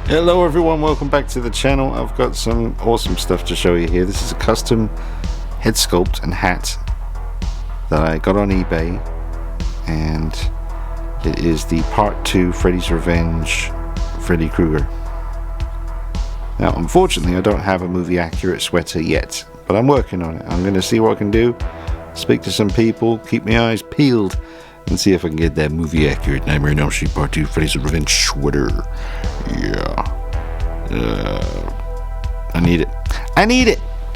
Hello everyone, welcome back to the channel. I've got some awesome stuff to show you here. This is a custom head sculpt and hat that I got on eBay, and it is the Part 2 Freddy's Revenge Freddy Krueger. Now unfortunately I don't have a movie accurate sweater yet, but I'm working on it. I'm going to see what I can do, speak to some people, keep my eyes peeled, and see if I can get that movie accurate Nightmare on Elm Street Part 2 Freddy's Revenge sweater. Yeah. I need it.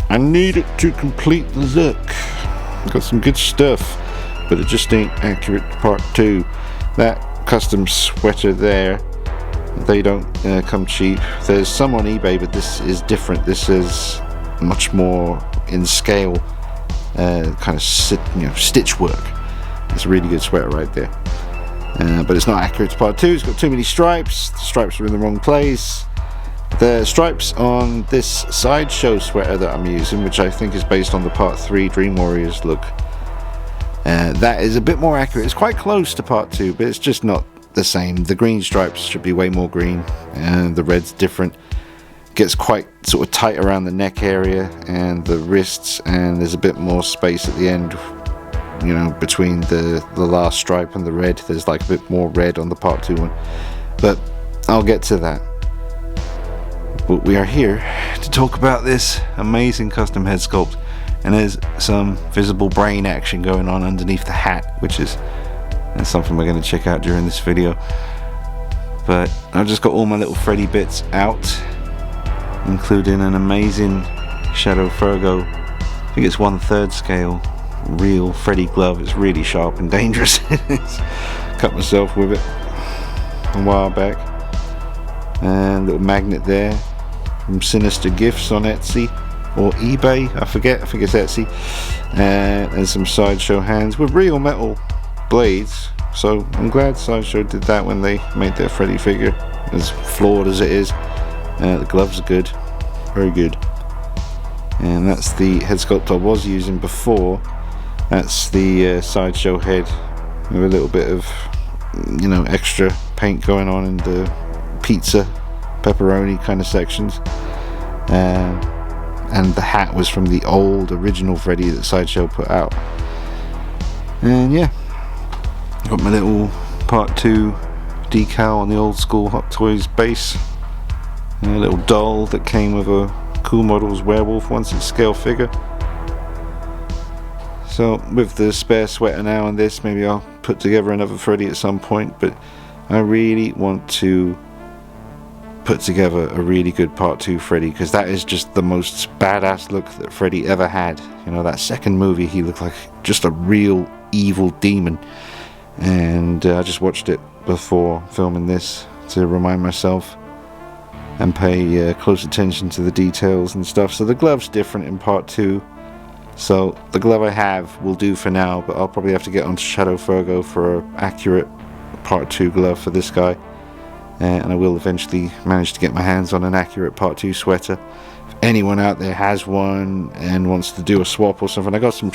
I need it to complete the look. Got some good stuff, but it just ain't accurate Part 2. That custom sweater there, they don't come cheap. There's some on eBay, but this is different. This is much more in scale, kind of stitch work. It's a really good sweater right there, but it's not accurate to Part 2. It's got too many stripes. The stripes are in the wrong place. The stripes on this sideshow sweater that I'm using, which I think is based on the Part 3 Dream Warriors look, that is a bit more accurate. It's quite close to Part 2, but it's just not the same. The green stripes should be way more green, and the red's different. Gets quite sort of tight around the neck area and the wrists, and there's a bit more space at the end, you know, between the last stripe and the red. There's like a bit more red on the Part 2 one, but I'll get to that. But we are here to talk about this amazing custom head sculpt, and there's some visible brain action going on underneath the hat, which is something we're going to check out during this video. But I've just got all my little Freddy bits out, including an amazing Shadow Virgo, I think it's 1/3 scale real Freddy glove. It's really sharp and dangerous. Cut myself with it a while back. And a little magnet there from Sinister Gifts on Etsy or eBay, I think it's Etsy. And some sideshow hands with real metal blades, so I'm glad Sideshow did that when they made their Freddy figure, as flawed as it is. The gloves are good, very good. And that's the head sculpt I was using before. That's the Sideshow head with a little bit of, you know, extra paint going on in the pizza pepperoni kind of sections, and the hat was from the old original Freddy that Sideshow put out. And yeah, got my little Part 2 decal on the old school Hot Toys base, and a little doll that came with a Cool Models werewolf once its scale figure. So with the spare sweater now and this, maybe I'll put together another Freddy at some point, but I really want to put together a really good Part 2 Freddy, because that is just the most badass look that Freddy ever had. You know, that second movie he looked like just a real evil demon, and I just watched it before filming this to remind myself and pay close attention to the details and stuff. So the glove's different in Part 2, so the glove I have will do for now, but I'll probably have to get onto Shadow Virgo for an accurate Part 2 glove for this guy. And I will eventually manage to get my hands on an accurate Part 2 sweater. If anyone out there has one and wants to do a swap or something, I got some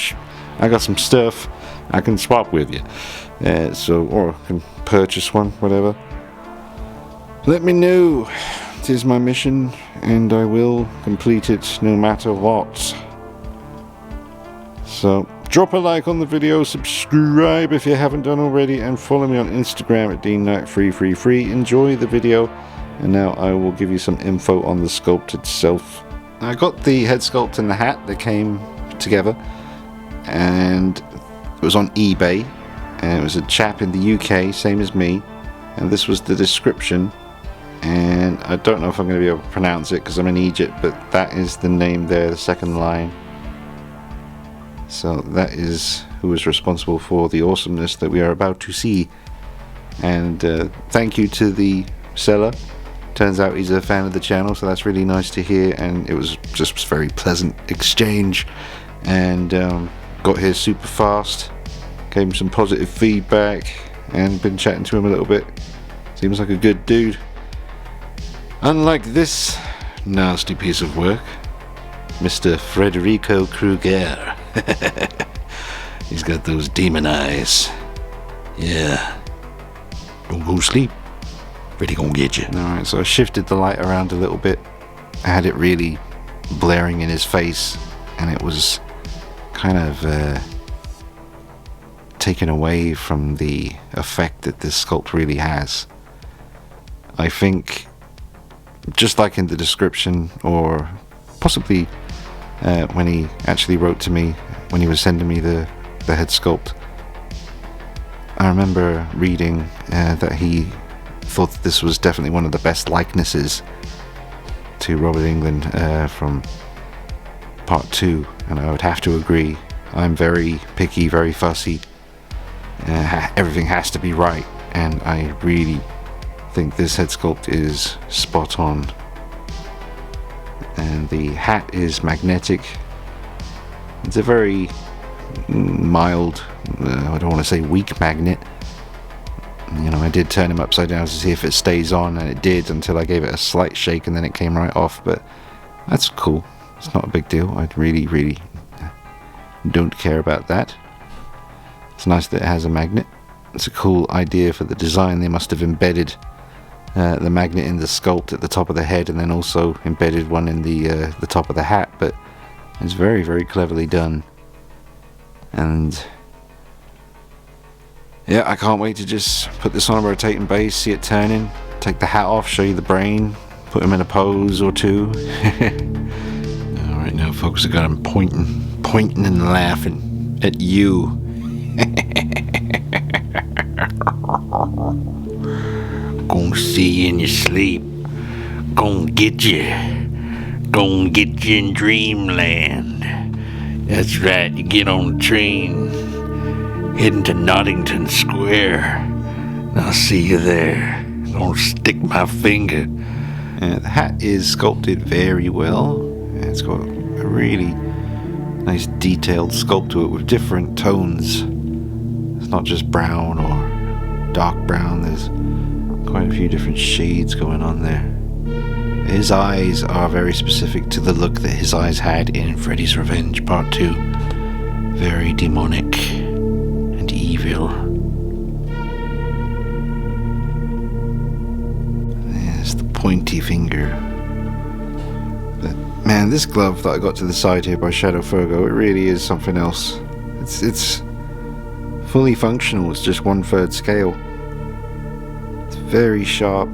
stuff I can swap with you. Or I can purchase one, whatever. Let me know. It is my mission, and I will complete it no matter what. So drop a like on the video, subscribe if you haven't done already, and follow me on Instagram at DeanKnight333. Enjoy the video, and now I will give you some info on the sculpt itself. I got the head sculpt and the hat that came together, and it was on eBay, and it was a chap in the UK, same as me, and this was the description, and I don't know if I'm going to be able to pronounce it because I'm in Egypt, but that is the name there, the second line. So that is who is responsible for the awesomeness that we are about to see. And thank you to the seller. Turns out he's a fan of the channel, so that's really nice to hear, and it was just a very pleasant exchange. And got here super fast, gave him some positive feedback, and been chatting to him a little bit. Seems like a good dude. Unlike this nasty piece of work, Mr. Frederico Krueger. He's got those demon eyes. Yeah. Don't go sleep. Freddy gonna get you. Alright, so I shifted the light around a little bit. I had it really blaring in his face, and it was kind of taken away from the effect that this sculpt really has. I think, just like in the description, or possibly when he actually wrote to me when he was sending me the head sculpt, I remember reading that he thought that this was definitely one of the best likenesses to Robert Englund from part 2, and I would have to agree. I'm very picky, very fussy. Everything has to be right, and I really think this head sculpt is spot on. And the hat is magnetic. It's a very mild, I don't want to say weak magnet. You know, I did turn him upside down to see if it stays on, and it did until I gave it a slight shake and then it came right off, but that's cool. It's not a big deal. I really don't care about that. It's nice that it has a magnet. It's a cool idea for the design. They must have embedded the magnet in the sculpt at the top of the head, and then also embedded one in the top of the hat, but it's very cleverly done. And yeah, I can't wait to just put this on a rotating base, see it turning, take the hat off, show you the brain, put him in a pose or two. Alright, now folks, I got him pointing and laughing at you. Gonna see you in your sleep. Gonna get you. Gonna get you in dreamland. That's right, you get on the train, heading to Nottingham Square. I'll see you there. Gonna stick my finger. The hat is sculpted very well. It's got a really nice detailed sculpt to it with different tones. It's not just brown or dark brown. There's quite a few different shades going on there. His eyes are very specific to the look that his eyes had in Freddy's Revenge Part 2. Very demonic and evil. There's the pointy finger. But man, this glove that I got to the side here by Shadow Fergo, it really is something else. It's fully functional. It's just 1/3 scale. It's very sharp,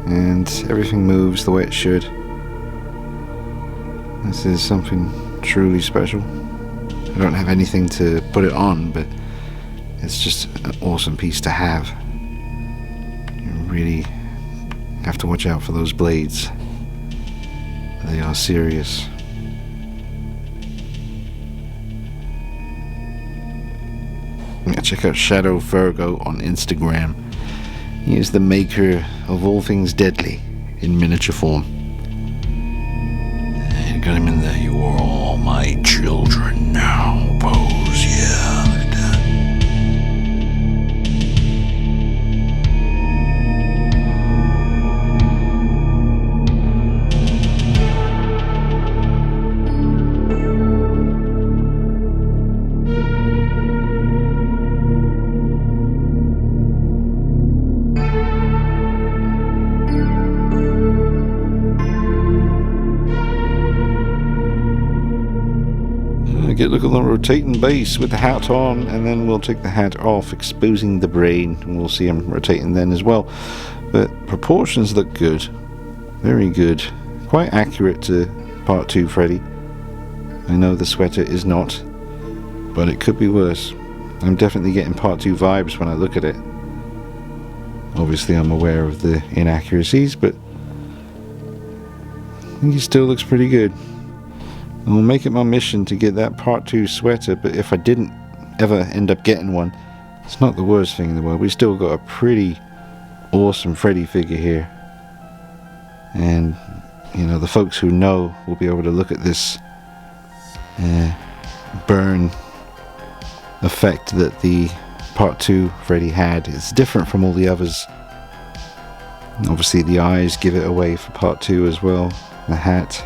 and everything moves the way it should. This is something truly special. I don't have anything to put it on, but it's just an awesome piece to have. You really have to watch out for those blades. They are serious. Yeah, check out Shadow Fergo on Instagram. He is the maker of all things deadly in miniature form. I got him in there. You are all my children now. Pose, yeah. Look at that. Get a look at the rotating base with the hat on, and then we'll take the hat off, exposing the brain, and we'll see him rotating then as well. But proportions look good, very good, quite accurate to Part 2 Freddy. I know the sweater is not, but it could be worse. I'm definitely getting Part 2 vibes when I look at it. Obviously I'm aware of the inaccuracies, but I think he still looks pretty good. I'll make it my mission to get that Part 2 sweater, but if I didn't ever end up getting one, it's not the worst thing in the world. We still got a pretty awesome Freddy figure here. And, you know, the folks who know will be able to look at this burn effect that the Part 2 Freddy had. It's different from all the others. Obviously the eyes give it away for Part 2 as well. The hat.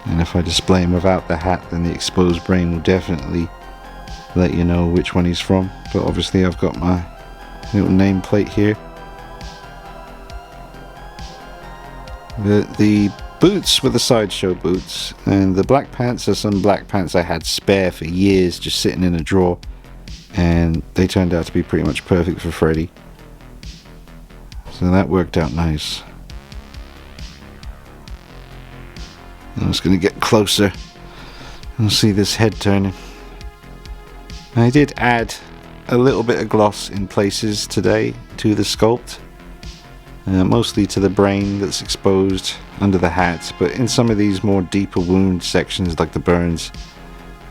And if I display him without the hat, then the exposed brain will definitely let you know which one he's from. But obviously I've got my little nameplate here. The boots were the sideshow boots, and the black pants are some black pants I had spare for years just sitting in a drawer, and they turned out to be pretty much perfect for Freddy. So that worked out nice. I'm just going to get closer and see this head turning. I did add a little bit of gloss in places today to the sculpt, mostly to the brain that's exposed under the hat, but in some of these more deeper wound sections like the burns,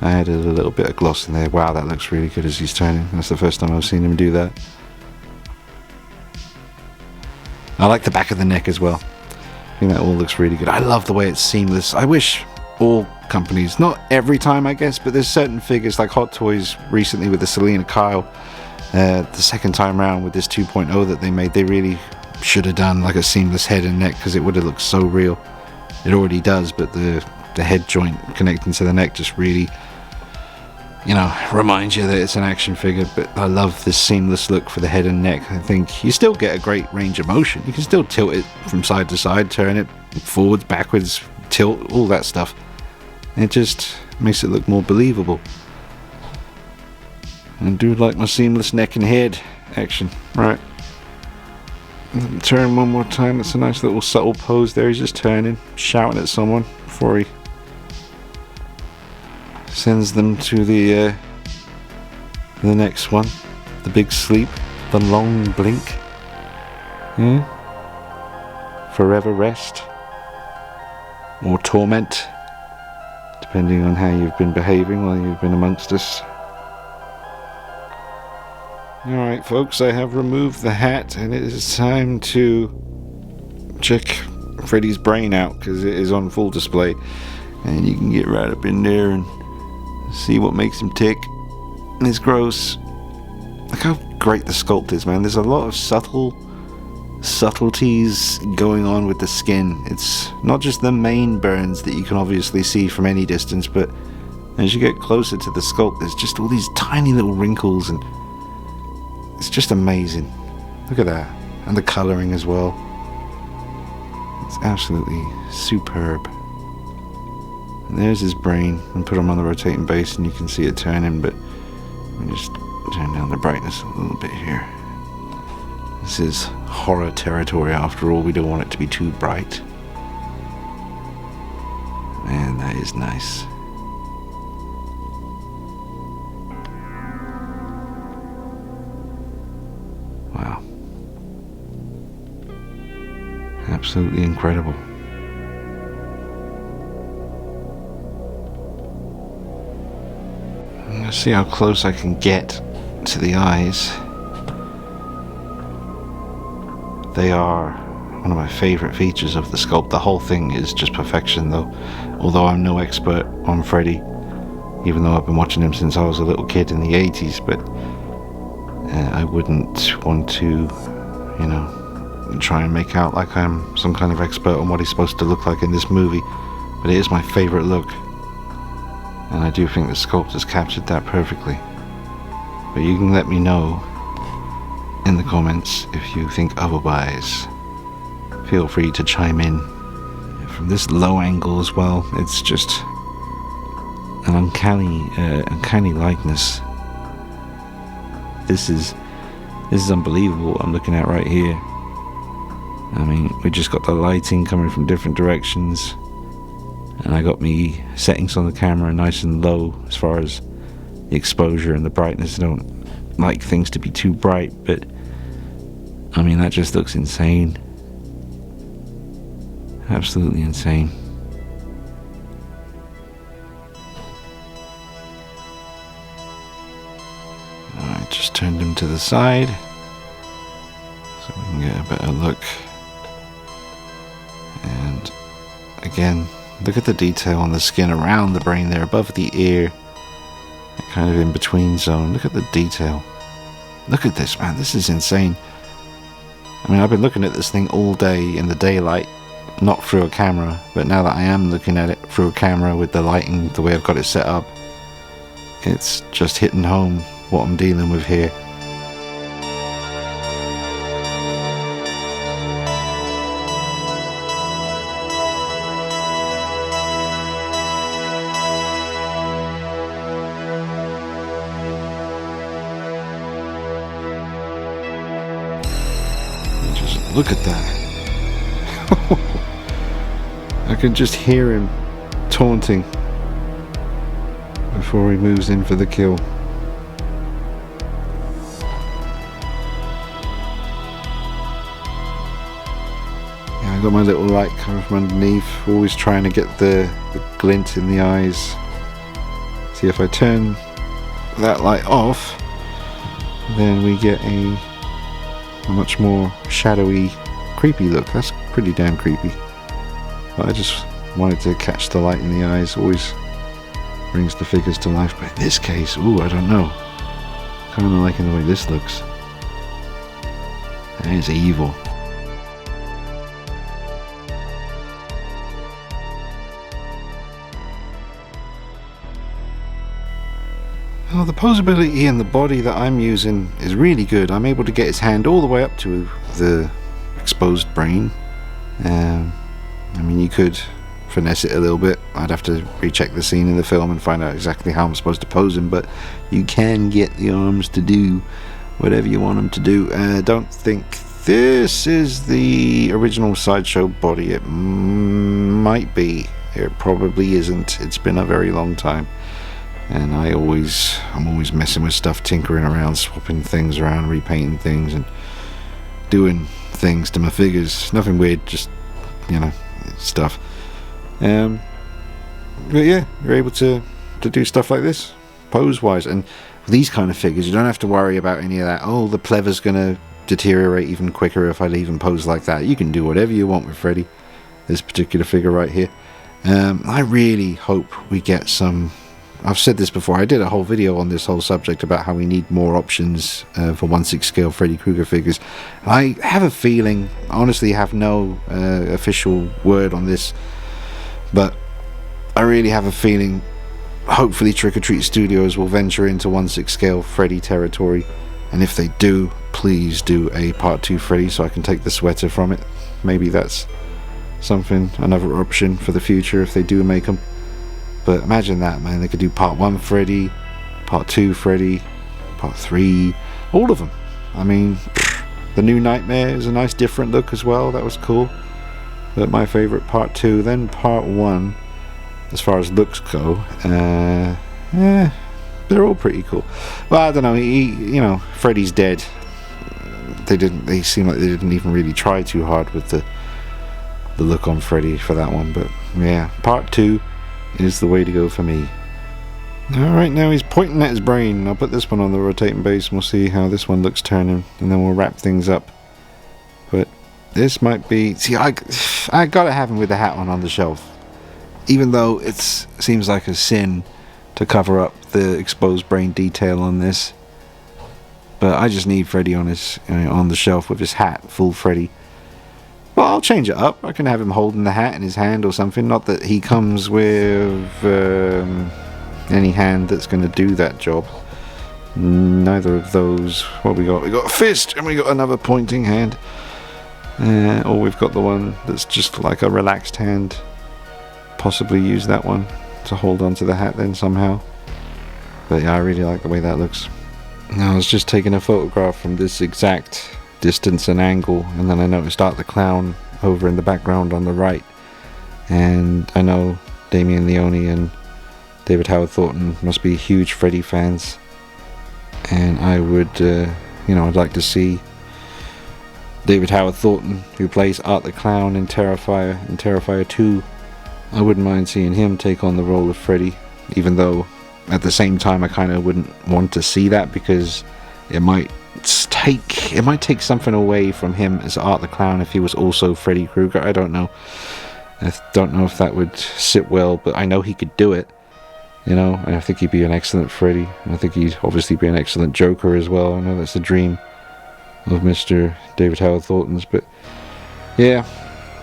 I added a little bit of gloss in there. Wow, that looks really good as he's turning. That's the first time I've seen him do that. I like the back of the neck as well. I think that all looks really good. I love the way it's seamless. I wish all companies, not every time I guess, but there's certain figures like Hot Toys recently with the Selena Kyle, the second time round with this 2.0 that they made, they really should have done like a seamless head and neck, because it would have looked so real. It already does, but the head joint connecting to the neck just really, you know, reminds you that it's an action figure. But I love this seamless look for the head and neck. I think you still get a great range of motion. You can still tilt it from side to side, turn it forwards, backwards, tilt, all that stuff. It just makes it look more believable. And I do like my seamless neck and head action. Right. Turn one more time. It's a nice little subtle pose there. He's just turning, shouting at someone before he sends them to the next one. The big sleep. The long blink. Yeah. Forever rest. Or torment. Depending on how you've been behaving while you've been amongst us. Alright folks, I have removed the hat and it is time to check Freddy's brain out, because it is on full display and you can get right up in there and see what makes him tick. And it's gross. Look how great the sculpt is, man. There's a lot of subtleties going on with the skin. It's not just the main burns that you can obviously see from any distance, but as you get closer to the sculpt, there's just all these tiny little wrinkles, and it's just amazing. Look at that. And the colouring as well. It's absolutely superb. And there's his brain, and put him on the rotating base and you can see it turning, but let me just turn down the brightness a little bit here. This is horror territory after all. We don't want it to be too bright. Man, that is nice. Wow. Absolutely incredible. I'm going to see how close I can get to the eyes. They are one of my favourite features of the sculpt. The whole thing is just perfection though. Although I'm no expert on Freddy, even though I've been watching him since I was a little kid in the 80s, but I wouldn't want to, you know, try and make out like I'm some kind of expert on what he's supposed to look like in this movie. But it is my favourite look. And I do think the sculpt has captured that perfectly. But you can let me know in the comments if you think otherwise. Feel free to chime in. From this low angle as well, it's just an uncanny likeness. This is unbelievable what I'm looking at right here. I mean, we just got the lighting coming from different directions, and I got me settings on the camera nice and low as far as the exposure and the brightness. I don't like things to be too bright, but I mean, that just looks insane. Absolutely insane. Alright, just turned him to the side so we can get a better look. And again, look at the detail on the skin around the brain there, above the ear, that kind of in between zone. Look at the detail. Look at this, man. This is insane. I mean, I've been looking at this thing all day in the daylight, not through a camera, but now that I am looking at it through a camera with the lighting, the way I've got it set up, it's just hitting home what I'm dealing with here. look at that. I can just hear him taunting before he moves in for the kill. Yeah, I got my little light coming from underneath, always trying to get the glint in the eyes. See, if I turn that light off, then we get a much more shadowy, creepy look. That's pretty damn creepy. But I just wanted to catch the light in the eyes. Always brings the figures to life. But in this case, ooh, I don't know. Kind of liking the way this looks. That is evil. Well, the posability in the body that I'm using is really good. I'm able to get his hand all the way up to the exposed brain. I mean, you could finesse it a little bit. I'd have to recheck the scene in the film and find out exactly how I'm supposed to pose him, but you can get the arms to do whatever you want them to do. I don't think this is the original Sideshow body. It might be. It probably isn't. It's been a very long time. And I'm always messing with stuff, tinkering around, swapping things around, repainting things, and doing things to my figures. Nothing weird, just, stuff. But yeah, you're able to do stuff like this, pose-wise. And with these kind of figures, you don't have to worry about any of that. Oh, the pleather's going to deteriorate even quicker if I leave him pose like that. You can do whatever you want with Freddy. This particular figure right here. I really hope we get some... I've said this before, I did a whole video on this whole subject about how we need more options for 1/6 scale Freddy Krueger figures. I have a feeling, honestly have no official word on this, but I really have a feeling hopefully Trick or Treat Studios will venture into 1/6 scale Freddy territory, and if they do, please do a part 2 Freddy so I can take the sweater from it. Maybe that's something, another option for the future if they do make them. But imagine that, man. They could do part 1 Freddy, part 2 Freddy, part 3, all of them. I mean, the new Nightmare is a nice different look as well. That was cool. But my favorite part 2, then part 1, as far as looks go, they're all pretty cool. Well, I don't know. Freddy's dead. They seem like they didn't even really try too hard with the look on Freddy for that one. But yeah, part 2 is the way to go for me. Alright, now he's pointing at his brain. I'll put this one on the rotating base and we'll see how this one looks turning, and then we'll wrap things up. But this might be... See, I gotta have him with the hat on the shelf. Even though it seems like a sin to cover up the exposed brain detail on this. But I just need Freddy on the shelf with his hat, full Freddy. Well, I'll change it up. I can have him holding the hat in his hand or something. Not that he comes with any hand that's going to do that job. Neither of those. What we got? We got a fist and we got another pointing hand. Or we've got the one that's just like a relaxed hand. Possibly use that one to hold onto the hat then somehow. But yeah, I really like the way that looks. Now, I was just taking a photograph from this exact distance and angle, and then I noticed Art the Clown over in the background on the right, and I know Damien Leone and David Howard Thornton must be huge Freddy fans, and I would I'd like to see David Howard Thornton, who plays Art the Clown in Terrifier and Terrifier 2. I wouldn't mind seeing him take on the role of Freddy, even though at the same time I kind of wouldn't want to see that, because it might take something away from him as Art the Clown if he was also Freddy Krueger. I don't know. I don't know if that would sit well, but I know he could do it. And I think he'd be an excellent Freddy. And I think he'd obviously be an excellent Joker as well. I know that's the dream of Mr. David Howard Thornton's. But yeah,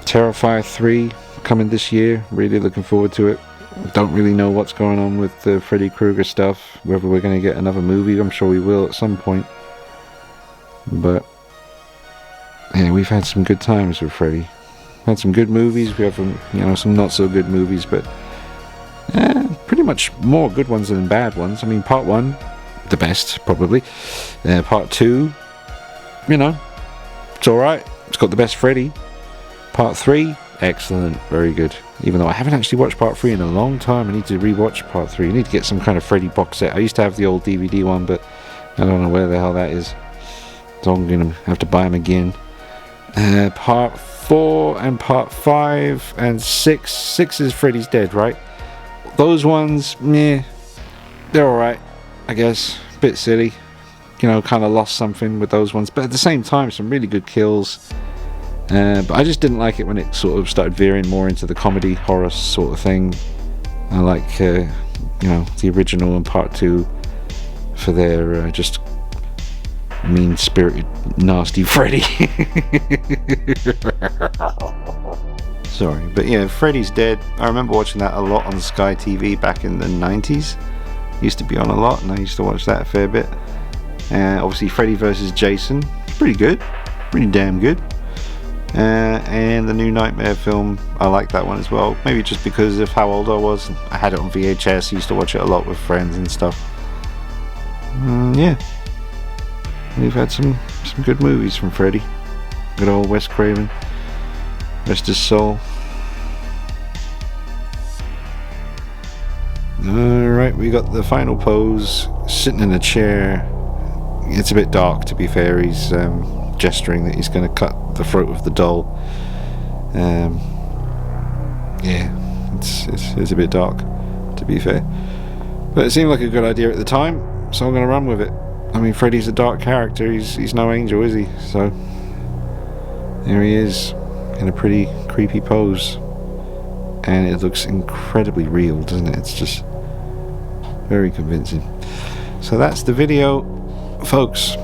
Terrifier 3 coming this year. Really looking forward to it. Don't really know what's going on with the Freddy Krueger stuff. Whether we're going to get another movie, I'm sure we will at some point. But yeah, we've had some good times with Freddy. Had some good movies. We have some not so good movies, but pretty much more good ones than bad ones. I mean, part 1, the best probably. Part 2, it's alright. it's got the best Freddy. Part 3, excellent, very good. Even though I haven't actually watched Part 3 in a long time, I need to rewatch Part 3. I need to get some kind of Freddy box set. I used to have the old DVD one, but I don't know where the hell that is. So I'm going to have to buy them again. Part 4 and Part 5 and 6. 6 is Freddy's Dead, right? Those ones, meh, they're alright, I guess. Bit silly. You know, kind of lost something with those ones. But at the same time, some really good kills. But I just didn't like it when it sort of started veering more into the comedy horror sort of thing. I like, you know, the original and Part 2 for their just mean-spirited, nasty Freddy. Sorry, but yeah, Freddy's Dead. I remember watching that a lot on Sky TV back in the 90s. Used to be on a lot, and I used to watch that a fair bit. Obviously, Freddy vs. Jason, pretty good, pretty damn good. And the new Nightmare film, I like that one as well. Maybe just because of how old I was. I had it on VHS, used to watch it a lot with friends and stuff. Yeah, we've had some good movies from Freddy. Good old Wes Craven, rest his soul. Alright, we got the final pose, sitting in a chair. It's a bit dark, to be fair. He's gesturing that he's going to cut the throat of the doll. Yeah, it's a bit dark, to be fair. But it seemed like a good idea at the time, so I'm going to run with it. I mean, Freddy's a dark character. He's no angel, is he? So there he is, in a pretty creepy pose. And it looks incredibly real, doesn't it? It's just very convincing. So that's the video, folks.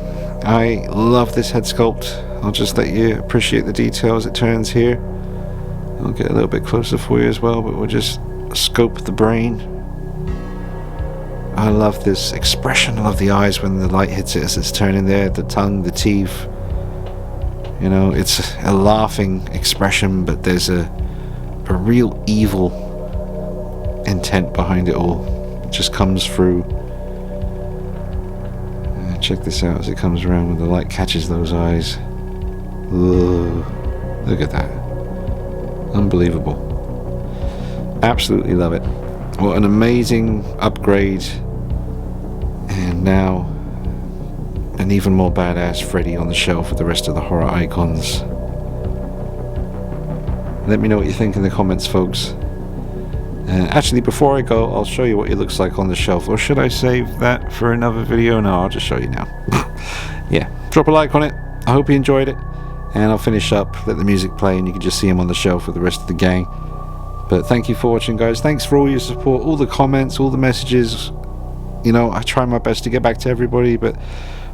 I love this head sculpt. I'll just let you appreciate the details it turns here. I'll get a little bit closer for you as well, but we'll just scope the brain. I love this expression. I love the eyes when the light hits it as it's turning there, the tongue, the teeth. You know, it's a laughing expression, but there's a real evil intent behind it all. It just comes through. Check this out as it comes around when the light catches those eyes. Ugh, look at that. Unbelievable. Absolutely love it. What an amazing upgrade. And now an even more badass Freddy on the shelf with the rest of the horror icons. Let me know what you think in the comments, folks. Actually, before I go, I'll show you what it looks like on the shelf. Or should I save that for another video? No, I'll just show you now. Yeah, drop a like on it. I hope you enjoyed it. And I'll finish up, let the music play, and you can just see him on the shelf with the rest of the gang. But thank you for watching, guys. Thanks for all your support, all the comments, all the messages. You know, I try my best to get back to everybody, but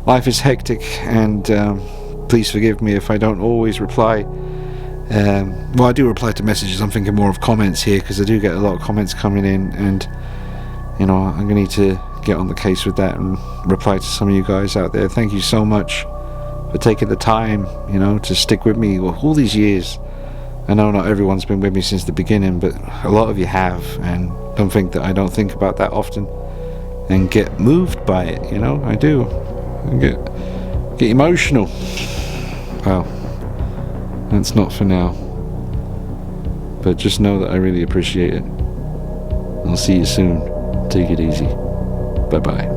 life is hectic, and please forgive me if I don't always reply. Well, I do reply to messages. I'm thinking more of comments here, because I do get a lot of comments coming in, and you know, I'm gonna need to get on the case with that and reply to some of you guys out there. Thank you so much for taking the time, you know, to stick with me all these years. I know not everyone's been with me since the beginning, but a lot of you have, and don't think that I don't think about that often and get moved by it. You know, I do. I get emotional. Well, that's not for now, but just know that I really appreciate it. I'll see you soon. Take it easy. Bye bye.